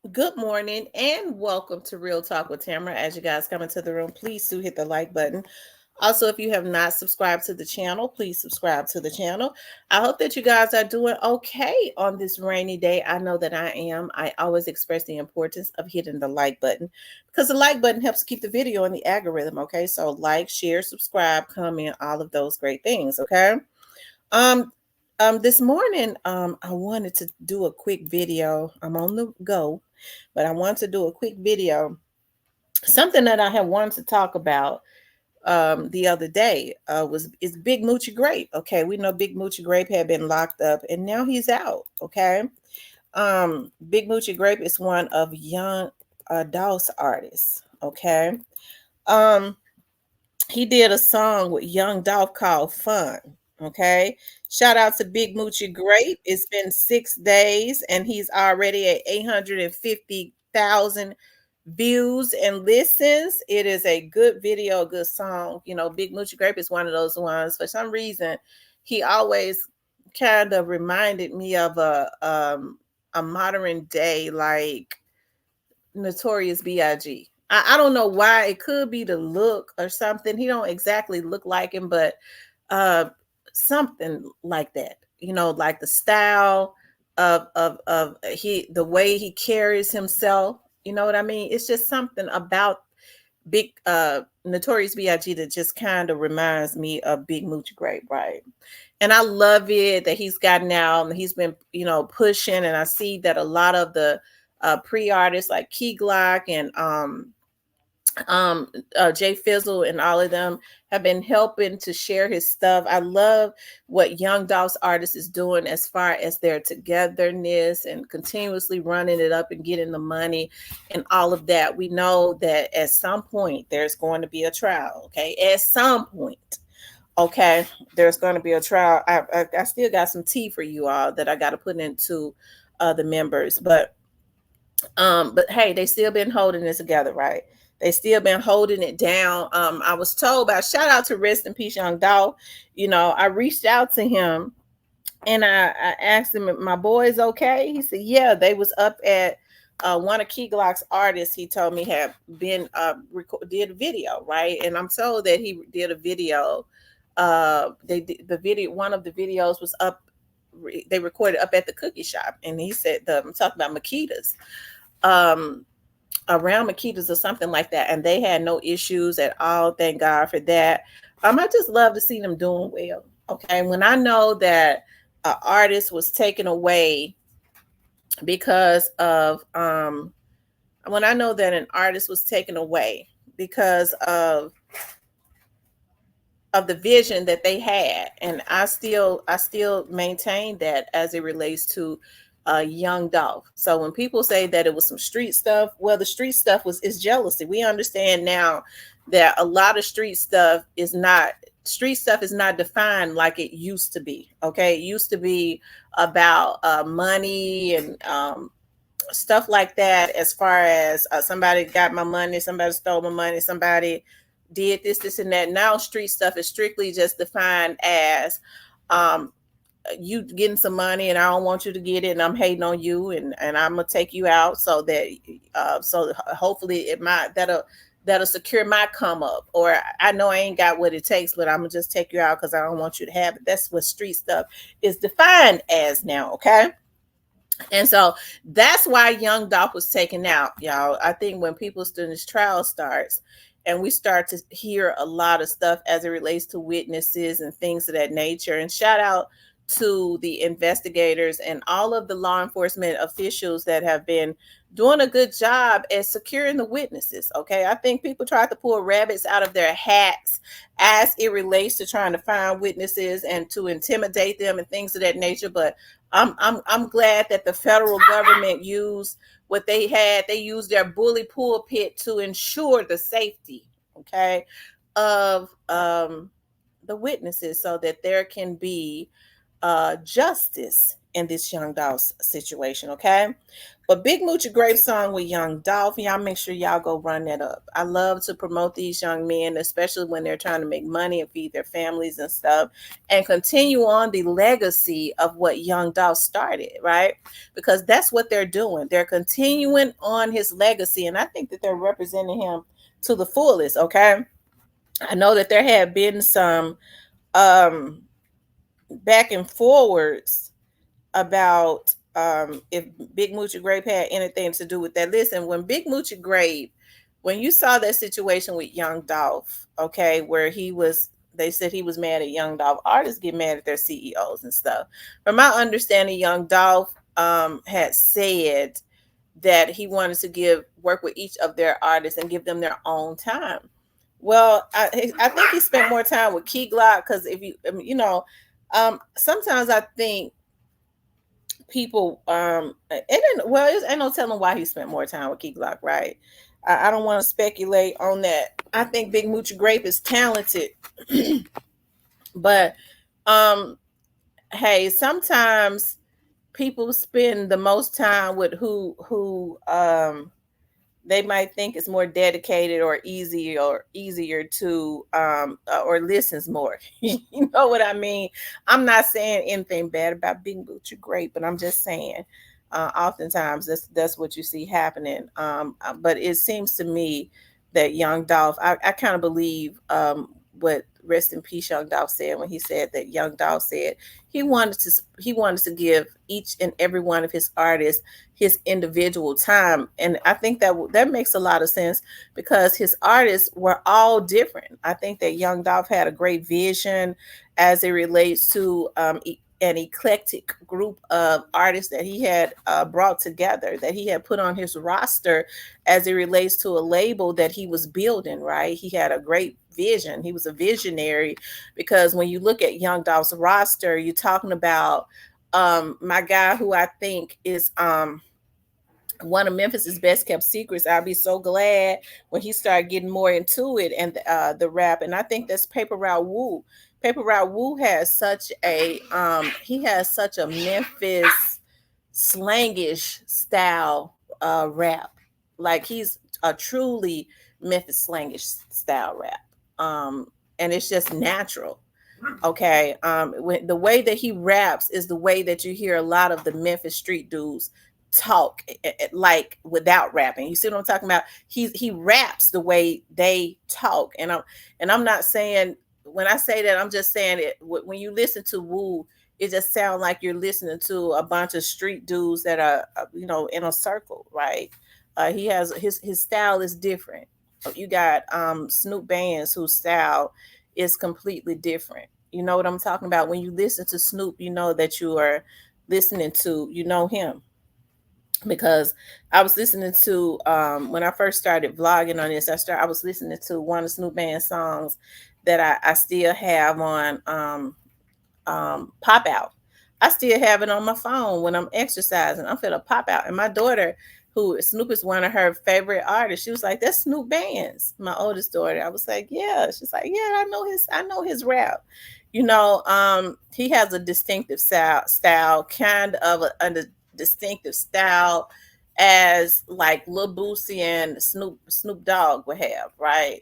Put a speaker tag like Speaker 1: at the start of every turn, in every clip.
Speaker 1: Good morning and welcome to Real Talk with Tamara. As you guys come into the room, please do hit the like button. Also, if you have not subscribed to the channel, please subscribe to the channel. I hope that you guys are doing okay on this rainy day. I know that I am. I always express the importance of hitting the like button because the like button helps keep the video in the algorithm. Okay, so like, share, subscribe, comment, all of those great things. Okay. Um, this morning, I wanted to do a quick video. I'm on the go, but I want to do a quick video. Something that I have wanted to talk about the other day was is Big Moochie Grape. Okay, we know Big Moochie Grape had been locked up, and now he's out. Okay, Big Moochie Grape is one of young Dolph's artists. Okay, um, he did a song with Young Dolph called Fun. Okay. Shout out to Big Moochie Grape. It's been 6 days and he's already at 850,000 views and listens. It is a good video, a good song. You know, Big Moochie Grape is one of those ones. For some reason, he always kind of reminded me of a modern day like Notorious B.I.G. I don't know why. It could be the look or something. He don't exactly look like him, but uh something like that. You know, like the style of he the way he carries himself. You know what I mean? It's just something about Big Notorious B.I.G. that just kind of reminds me of Big Moochie Grape, right? And I love it that he's gotten out and he's been, pushing. And I see that a lot of the pre-artists like Key Glock and um Jay Fizzle and all of them have been helping to share his stuff. I love what Young Dolph's artist is doing as far as their togetherness and continuously running it up and getting the money and all of that. We know that at some point there's going to be a trial. Okay, at some point. Okay, there's going to be a trial. I still got some tea for you all that I got to put into the members, but hey, they still been holding it together, right? They still been holding it down. I was told about shout out to Rest in Peace Young Dolph. You know, I reached out to him and I asked him if my boy is okay. He said, yeah, they was up at one of Key Glock's artists. He told me had been did a video, right? And I'm told that he did a video. They did the video. One of the videos was up. They recorded up at the cookie shop, and he said, "I'm talking about Makita's." Um, Around Makita's or something like that, and they had no issues at all. Thank God for that. I just love to see them doing well. Okay, when I know that an artist was taken away because of when I know that an artist was taken away because of the vision that they had, and I still maintain that as it relates to Young Dolph. So when people say that it was some street stuff, well, the street stuff was is jealousy. We understand now that a lot of street stuff is not defined like it used to be. Okay, it used to be about money and stuff like that. As far as somebody got my money, somebody stole my money, somebody did this, and that. Now, street stuff is strictly just defined as um, you getting some money, and I don't want you to get it, and I'm hating on you, and I'm gonna take you out so that so hopefully it might that'll secure my come up. Or I know I ain't got what it takes, but I'm gonna just take you out because I don't want you to have it. That's what street stuff is defined as now. Okay. And so that's why Young Dolph was taken out, y'all. I think when people's students trial starts and we start to hear a lot of stuff as it relates to witnesses and things of that nature. And shout out to the investigators and all of the law enforcement officials that have been doing a good job at securing the witnesses. Okay. I think people try to pull rabbits out of their hats as it relates to trying to find witnesses and to intimidate them and things of that nature. But I'm glad that the federal government used what they had. They used their bully pulpit to ensure the safety, okay, of the witnesses, so that there can be justice in this Young Dolph situation, okay? But Big Moochie Grape song with Young Dolph, y'all make sure y'all go run that up. I love to promote these young men, especially when they're trying to make money and feed their families and stuff, and continue on the legacy of what Young Dolph started, right? Because that's what they're doing. They're continuing on his legacy, and I think that they're representing him to the fullest, okay? I know that there have been some um back and forwards about if Big Moochie Grape had anything to do with that. Listen, when Big Moochie Grape, when you saw that situation with Young Dolph, okay, where they said he was mad at Young Dolph. Artists get mad at their CEOs and stuff. From my understanding, Young Dolph had said that he wanted to work with each of their artists and give them their own time. Well, I think he spent more time with Key Glock because if you, I mean, sometimes I think people it ain't no telling why he spent more time with Key Glock, right? I don't want to speculate on that. I think Big Moochie Grape is talented, but hey, sometimes people spend the most time with who they might think is more dedicated or easier to or listens more. You know what I mean? I'm not saying anything bad about Big Butcher Great, but I'm just saying oftentimes that's what you see happening. But it seems to me that Young Dolph, I kind of believe what rest in peace Young Dolph said when he said that Young Dolph said he wanted to give each and every one of his artists his individual time, and I think that makes a lot of sense because his artists were all different. I think that Young Dolph had a great vision as it relates to an eclectic group of artists that he had brought together, that he had put on his roster as it relates to a label that he was building, right? He had a great vision. He was a visionary because when you look at Young Dolph's roster, you're talking about my guy who I think is one of Memphis's best kept secrets. I'll be so glad when he started getting more into it and the rap. And I think that's Paper Route Wu. Paper Route Wu has such a Memphis slangish style rap. Like he's a truly Memphis slangish style rap. And it's just natural. Okay. The way that he raps is the way that you hear a lot of the Memphis street dudes talk like without rapping. You see what I'm talking about? He raps the way they talk. And I'm not saying, when I say that, I'm just saying it when you listen to Wu, it just sounds like you're listening to a bunch of street dudes that are in a circle, right? He has his style is different. You got Snoop Bands whose style is completely different. You know what I'm talking about? When you listen to Snoop, you know that you are listening to, him. Because I was listening to when I first started vlogging on this, I was listening to one of Snoop Band's songs that I still have on Pop Out. I still have it on my phone when I'm exercising. I'm finna pop out. And my daughter, who Snoop is one of her favorite artists, she was like, "That's Snoop Band's." My oldest daughter. I was like, "Yeah." She's like, "Yeah, I know his rap." He has a distinctive style, kind of a distinctive style as like Lil Boosie and Snoop Dogg would have, right?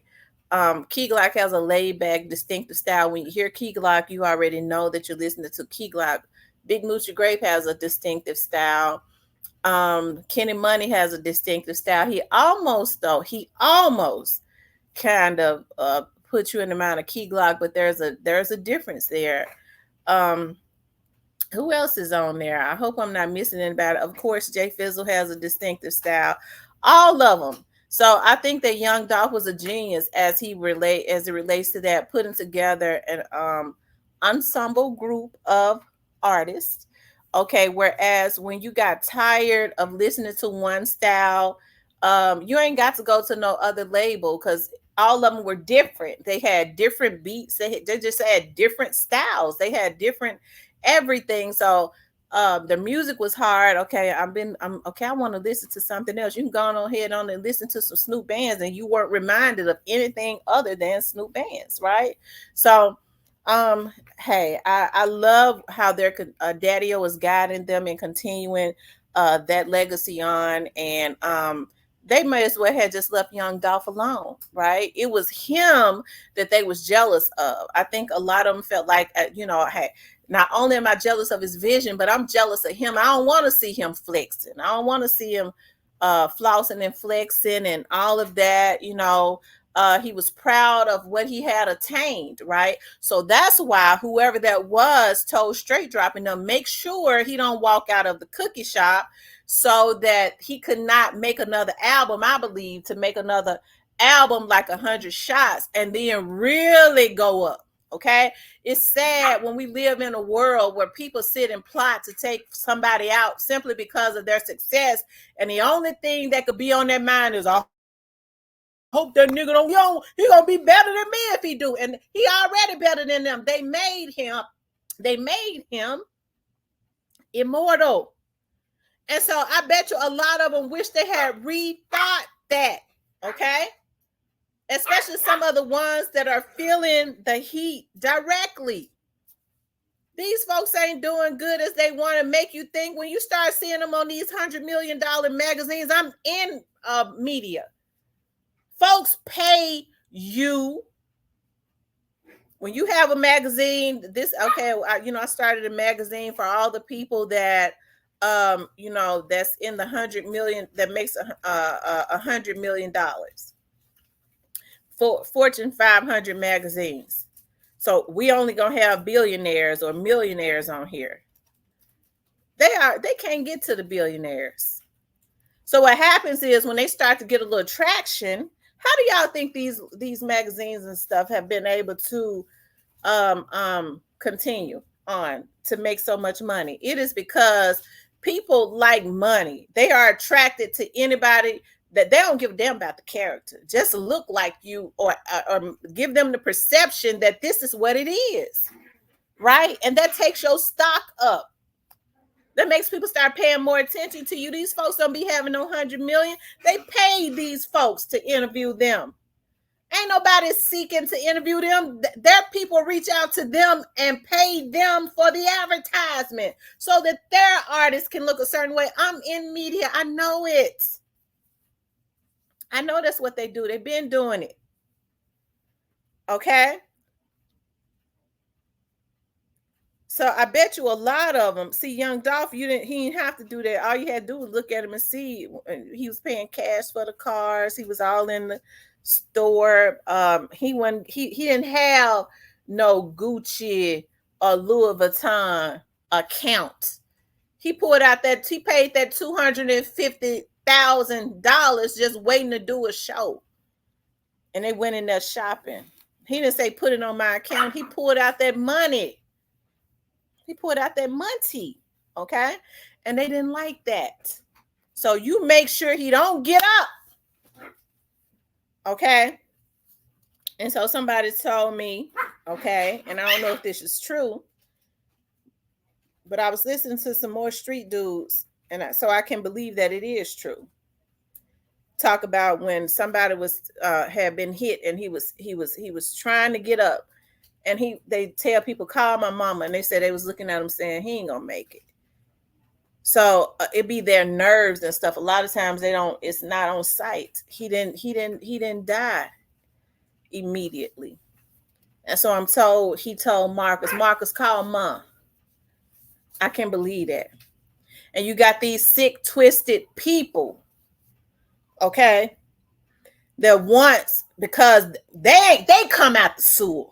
Speaker 1: Key Glock has a laid back, distinctive style. When you hear Key Glock, you already know that you're listening to Key Glock. Big Moochie Grape has a distinctive style. Kenny Money has a distinctive style. He almost kind of put you in the mind of Key Glock, but there's a difference there. Who else is on there? I hope I'm not missing anybody. Of course, Jay Fizzle has a distinctive style. All of them. So I think that Young Dolph was a genius as it relates to that, putting together an ensemble group of artists. Okay, whereas when you got tired of listening to one style, you ain't got to go to no other label because all of them were different. They had different beats. They just had different styles. They had different everything. So the music was hard. Okay, I'm okay. I want to listen to something else. You can go on ahead on and listen to some Snoop Bands, and you weren't reminded of anything other than Snoop Bands, right? So Hey, I love how their Daddy-O is guiding them and continuing that legacy on, and they may as well have just left young Dolph alone, right? It was him that they was jealous of. I think a lot of them felt like, hey, not only am I jealous of his vision, but I'm jealous of him. I don't want to see him flexing. I don't want to see him flossing and flexing and all of that, he was proud of what he had attained, right? So that's why whoever that was told Straight Dropping them, make sure he don't walk out of the cookie shop, so that he could not make another album, I believe, to make another album like 100 shots and then really go up. Okay, it's sad when we live in a world where people sit and plot to take somebody out simply because of their success, and the only thing that could be on their mind is, hope that nigga don't go. He gonna be better than me if he do, and he already better than them. They made him immortal, and so I bet you a lot of them wish they had rethought that. Okay, especially some of the ones that are feeling the heat directly. These folks ain't doing good as they want to make you think. When you start seeing them on these $100 million magazines, I'm in media. Folks pay you when you have a magazine. I started a magazine for all the people that that's in the 100 million, that makes $100 million for Fortune 500 magazines. So we only gonna have billionaires or millionaires on here. They can't get to the billionaires. So what happens is when they start to get a little traction, how do y'all think these magazines and stuff have been able to continue on to make so much money? It is because people like money. They are attracted to anybody that they don't give a damn about the character. Just look like you, or give them the perception that this is what it is, right? And that takes your stock up. That makes people start paying more attention to you. These folks don't be having no 100 million. They pay these folks to interview them. Ain't nobody seeking to interview them. Their people reach out to them and pay them for the advertisement so that their artists can look a certain way. I'm in media. I know it. I know that's what they do. They've been doing it. Okay? So I bet you a lot of them see young Dolph. He didn't have to do that. All you had to do was look at him and see he was paying cash for the cars. He was all in the store. He didn't have no Gucci or Louis Vuitton account. He paid that $250,000 just waiting to do a show, and they went in there shopping. He didn't say put it on my account. He pulled out that money. He pulled out that money, okay? And they didn't like that. So you make sure he don't get up, okay? And so somebody told me, okay, and I don't know if this is true, but I was listening to some more street dudes, and so I can believe that it is true. Talk about when somebody had been hit, and he was trying to get up. And they tell people, call my mama, and they said they was looking at him saying he ain't gonna make it. So it be their nerves and stuff. A lot of times it's not on sight. He didn't die immediately. And so I'm told he told Marcus, call mom. I can't believe that. And you got these sick, twisted people, okay, that once, because they come out the sewer.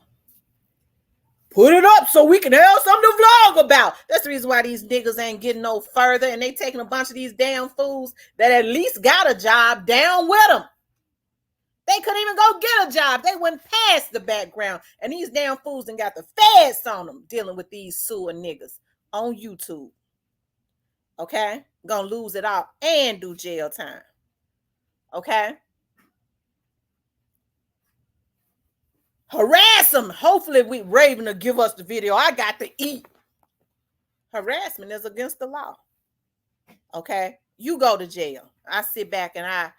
Speaker 1: Put it up so we can have something to vlog about. That's the reason why these niggas ain't getting no further, and they taking a bunch of these damn fools that at least got a job down with them. They couldn't even go get a job. They went past the background, and these damn fools and got the feds on them dealing with these sewer niggas on YouTube. Okay? Gonna lose it all and do jail time. Okay? Harass them. Hopefully Raven will give us the video. I got to eat. Harassment is against the law. Okay? You go to jail. I sit back and I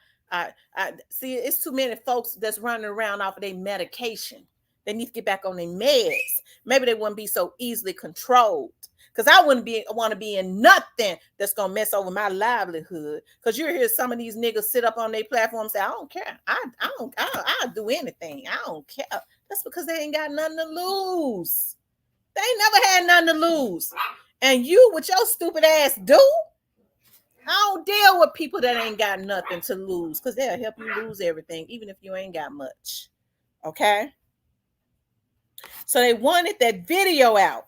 Speaker 1: see it's too many folks that's running around off of their medication. They need to get back on their meds. Maybe they wouldn't be so easily controlled. Because I wouldn't want to be in nothing that's gonna mess over my livelihood. Because you hear some of these niggas sit up on their platform and say, I don't care. I'll do anything. I don't care. That's because they ain't got nothing to lose. They ain't never had nothing to lose. And you with your stupid ass do. I don't deal with people that ain't got nothing to lose, because they'll help you lose everything, even if you ain't got much. Okay? So they wanted that video out.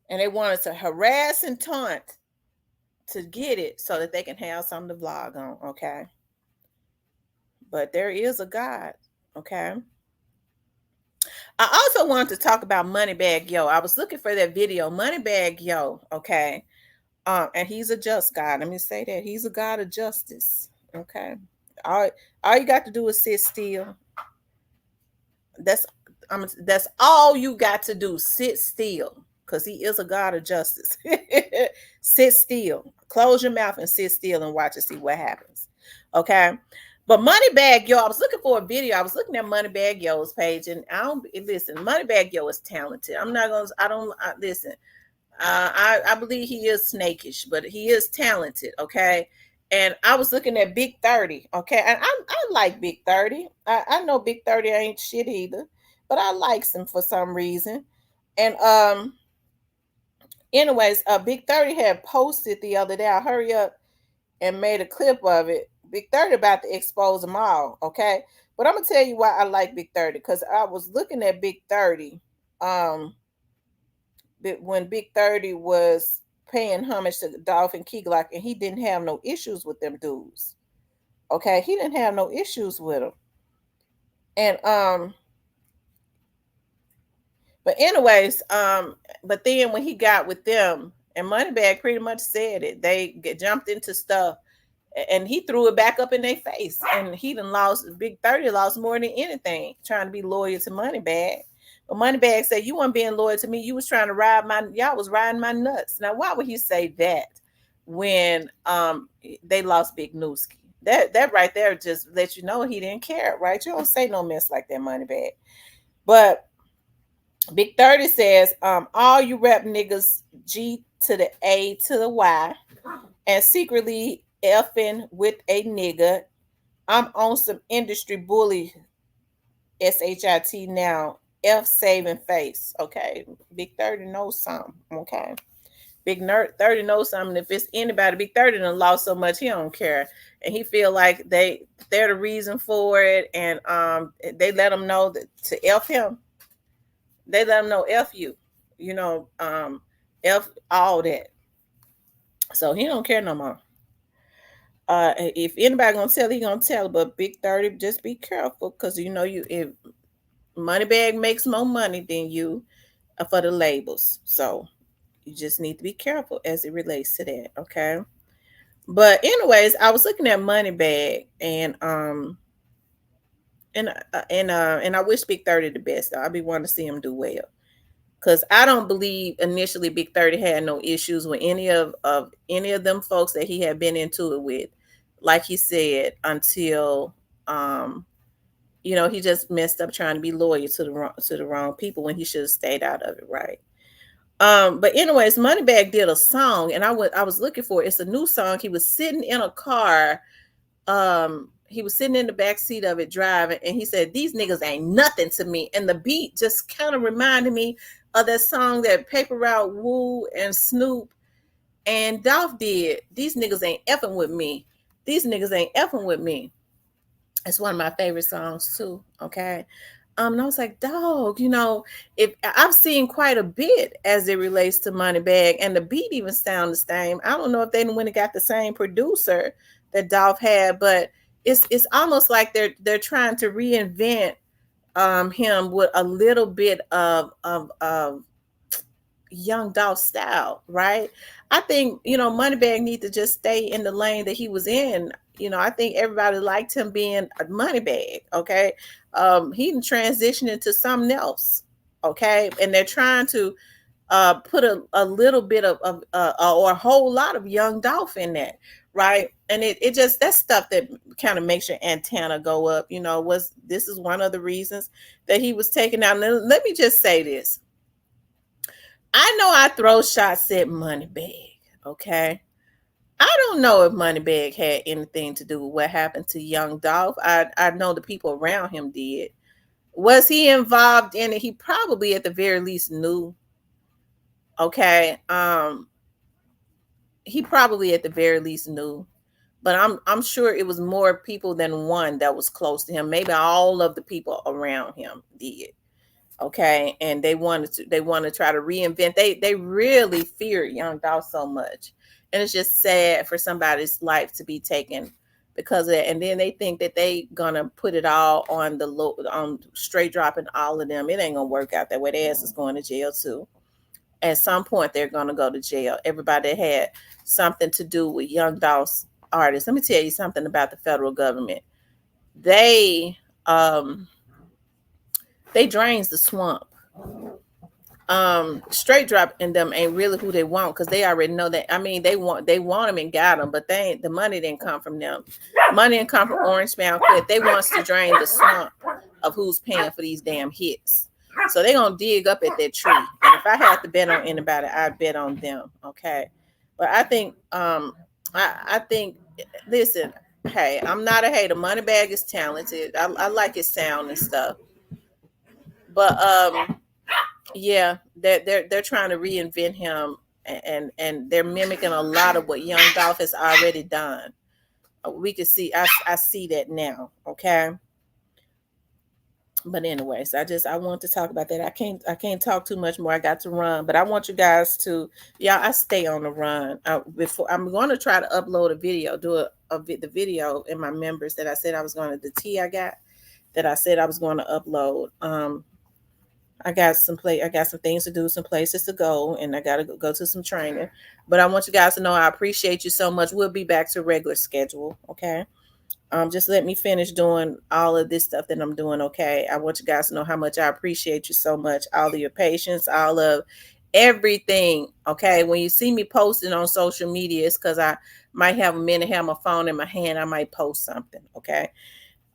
Speaker 1: And they wanted to harass and taunt to get it so that they can have something to vlog on, okay? But there is a God, okay? I also wanted to talk about Moneybagg Yo. I was looking for that video, Moneybagg Yo, okay? And he's a just God. Let me say that. He's a God of justice, okay? All you got to do is sit still. That's all you got to do. Sit still. Because he is a God of justice. Sit still. Close your mouth and sit still and watch and see what happens. Okay. But Moneybagg Yo, I was looking for a video. I was looking at Moneybagg Yo's page, and listen, Moneybagg Yo is talented. Listen. I believe he is snakish, but he is talented. Okay. And I was looking at Big 30. Okay. And I like Big 30. I know Big 30 ain't shit either, but I likes him for some reason. And, anyways, Big 30 had posted the other day. I hurry up and made a clip of it. Big 30 about to expose them all, okay? But I'm gonna tell you why I like Big 30, because I was looking at Big 30 when Big 30 was paying homage to Dolph and Key Glock, and he didn't have no issues with them dudes. Okay, he didn't have no issues with them. And but anyways, but then when he got with them, and Moneybagg pretty much said it, they jumped into stuff, and he threw it back up in their face, and he done lost. Big 30 lost more than anything trying to be loyal to Moneybagg. But Moneybagg said, you weren't being loyal to me. You was trying to y'all was riding my nuts. Now, why would he say that when they lost Big Newski? That right there just let you know he didn't care, right? You don't say no mess like that, Moneybagg. But Big 30 says, all you rap niggas G to the A to the Y and secretly effing with a nigga. I'm on some industry bully SHIT now. F saving face. Okay. Big 30 knows something. Okay. Big 30 knows something. If it's anybody, Big 30 done lost so much he don't care. And he feel like they're the reason for it. And they let him know that to F him. They let him know F you. You know, F all that. So he don't care no more. If anybody gonna tell, he gonna tell. But Big 30, just be careful, because you know if Moneybagg makes more money than you for the labels. So you just need to be careful as it relates to that, okay? But anyways, I was looking at Moneybagg, and I wish Big 30 the best. I'll be wanting to see him do well, because I don't believe initially Big 30 had no issues with any of them folks that he had been into it with, like he said, until you know, he just messed up trying to be loyal to the wrong people when he should have stayed out of it, right? But anyways, Moneybagg did a song, and I was looking for it. It's a new song. He was sitting in a car. He was sitting in the back seat of it driving, and he said, "These niggas ain't nothing to me." And the beat just kind of reminded me of that song that Paper Route Wu and Snoop and Dolph did. These niggas ain't effing with me. These niggas ain't effing with me. It's one of my favorite songs too. Okay. And I was like, dog, you know, if I've seen quite a bit as it relates to Moneybagg, and the beat even sound the same. I don't know if they went and got the same producer that Dolph had, but it's almost like they're trying to reinvent him with a little bit of young Dolph style, right? I think, you know, Moneybagg need to just stay in the lane that he was in. You know, I think everybody liked him being a Moneybagg, okay? He didn't transition into something else, okay? And they're trying to put a little bit of or a whole lot of young Dolph in that, right? And it just, that's stuff that kind of makes your antenna go up. Was this is one of the reasons that he was taken out. Let me just say this. I know I throw shots at Moneybagg, okay? I don't know if Moneybagg had anything to do with what happened to young Dolph. I know the people around him did. Was he involved in it? He probably at the very least knew. Okay. He probably at the very least knew. But I'm sure it was more people than one that was close to him. Maybe all of the people around him did. Okay, and they want to try to reinvent. They really feared young Dolph so much, and it's just sad for somebody's life to be taken because of that. And then they think that they gonna put it all on on straight dropping all of them. It ain't gonna work out that way. Their ass is going to jail too. At some point, they're gonna go to jail. Everybody that had something to do with young Dolph's artists. Let me tell you something about the federal government. They drains the swamp. Straight drop in them ain't really who they want because they already know that. I mean, they want them and got them, but they ain't, the money didn't come from them. Money didn't come from Orange Mound Clip. They wants to drain the swamp of who's paying for these damn hits. So they gonna dig up at that tree. And if I had to bet on anybody, I'd bet on them. Okay, but I think I think, listen, hey, I'm not a hater. Moneybagg is talented. I like his sound and stuff. But yeah, they're trying to reinvent him, and they're mimicking a lot of what young Dolph has already done. We can see, I see that now. Okay. But anyways, I want to talk about that. I can't talk too much more. I got to run, but I want you guys to, yeah, I stay on the run. Before I'm going to try to upload a video, the video in my members that I said I was going to, the tea I got that I said I was going to upload. I got some things to do, some places to go, and I got to go to some training. But I want you guys to know I appreciate you so much. We'll be back to regular schedule, okay? Just let me finish doing all of this stuff that I'm doing, okay? I want you guys to know how much I appreciate you so much. All of your patience, all of everything, okay? When you see me posting on social media, it's because I might have a minute, have my phone in my hand. I might post something, okay?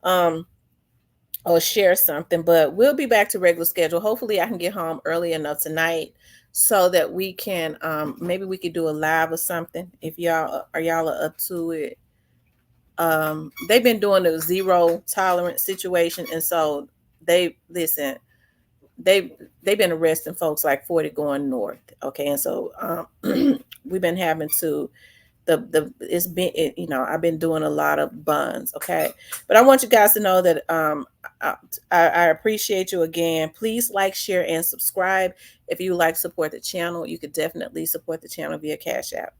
Speaker 1: Or share something, but we'll be back to regular schedule. Hopefully I can get home early enough tonight so that we can, maybe we could do a live or something if y'all are up to it. They've been doing the zero tolerance situation, and so they've been arresting folks like 40 going north, okay? And so we've been having to it's been, I've been doing a lot of buns, okay? But I want you guys to know that I appreciate you again. Please like, share, and subscribe. If you like support the channel, you could definitely support the channel via Cash App.